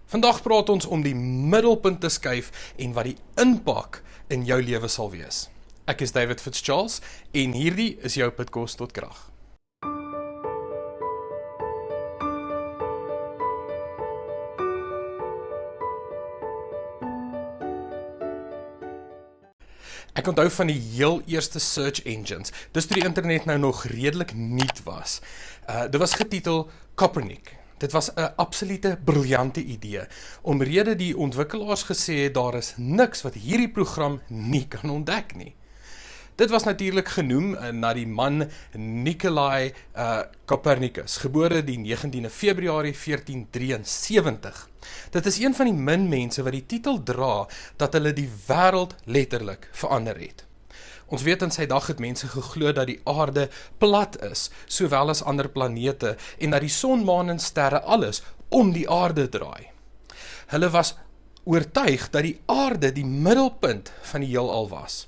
Vandag praat ons om die middelpunt te skuif en wat die impak in jou lewe sal wees. Ek is David Fitzcharles en hierdie is jou podcast tot krag. Ek onthou van die heel eerste search engines, dis toe die internet nou nog redelik nuut was. Dit was getitel Copernic. Dit was 'n absolute briljante idee, omrede die ontwikkelaars gesê het daar is niks wat hierdie program nie kan ontdek nie. Dit was natuurlik genoem na die man Nikolai Copernicus, gebore die 19de Februarie 1473. Dit is een van die min mense wat die titel dra dat hulle die wêreld letterlik verander het. Ons weet in sy dag het mense geglo dat die aarde plat is, sowel as ander planete, en dat die son, maan en sterre alles om die aarde draai. Hulle was oortuig dat die aarde die middelpunt van die heelal was.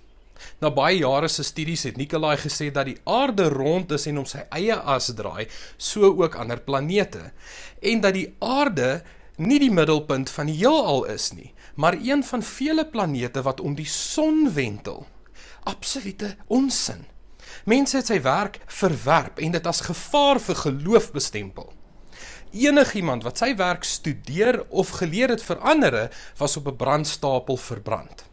Na baie jare se studies het Nikolai gesê dat die aarde rond is en om sy eie as draai, so ook ander planete, en dat die aarde nie die middelpunt van die heelal is nie, maar een van vele planete wat om die son wentel. Absolute onsin. Mense het sy werk verwerp en dit as gevaar vir geloof bestempel. Enigiemand wat sy werk studeer of geleer het vir ander, was op 'n brandstapel verbrand.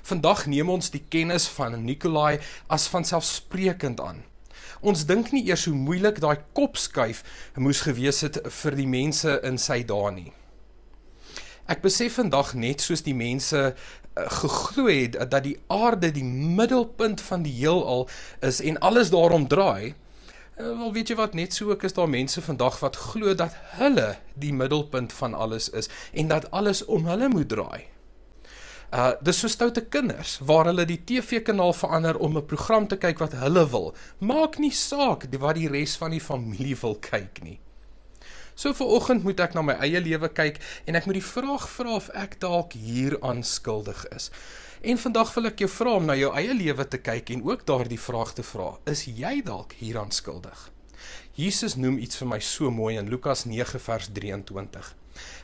Vandag neem ons die kennis van Nikolai as vanselfsprekend aan. Ons dink nie eers hoe moeilik daai kopskuif moes gewees het vir die mense in sy dae nie. Ek besef vandag net soos die mense geglo het dat die aarde die middelpunt van die heelal is en alles daarom draai. Wel weet jy wat, net so ook is daar mense vandag wat glo dat hulle die middelpunt van alles is en dat alles om hulle moet draai. Dis so stoute kinders, waar hulle die TV-kanaal verander om 'n program te kyk wat hulle wil. Maak nie saak wat die res van die familie wil kyk nie. So vanoggend moet ek na my eie lewe kyk en ek moet die vraag vra of ek dalk hieraan skuldig is. En vandag wil ek jou vra om na jou eie lewe te kyk en ook daardie vraag te vra, is jy dalk hieraan skuldig? Jesus noem iets vir my so mooi in Lukas 9 vers 23.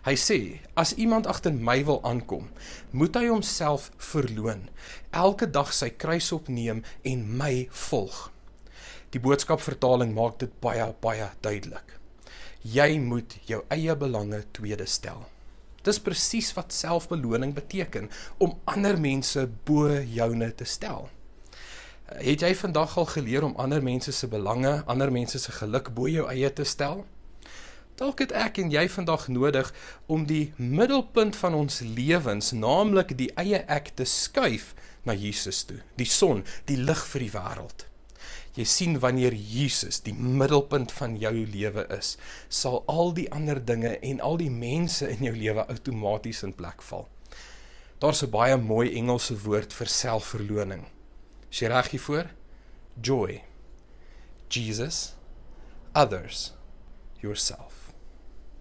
Hy sê, as iemand agter my wil aankom, moet hy homself verloon, elke dag sy kruis opneem en my volg. Die boodskapvertaling maak dit baie duidelik. Jy moet jou eie belange tweede stel. Dis presies wat selfbeloning beteken, om ander mense bo joune te stel. Het jy vandag al geleer om ander mense se belange, ander mense se geluk bo jou eie te stel? Dalk het ek en jy vandag nodig om die middelpunt van ons lewens, naamlik die eie ek, te skuif na Jesus toe, die son, die lig vir die wêreld. Jy sien, wanneer Jesus die middelpunt van jou lewe is, sal al die ander dinge en al die mense in jou lewe outomaties in plek val. Daar's 'n baie mooi Engelse woord vir selfverloning. Is jy reg hiervoor? Joy. Jesus, others, yourself.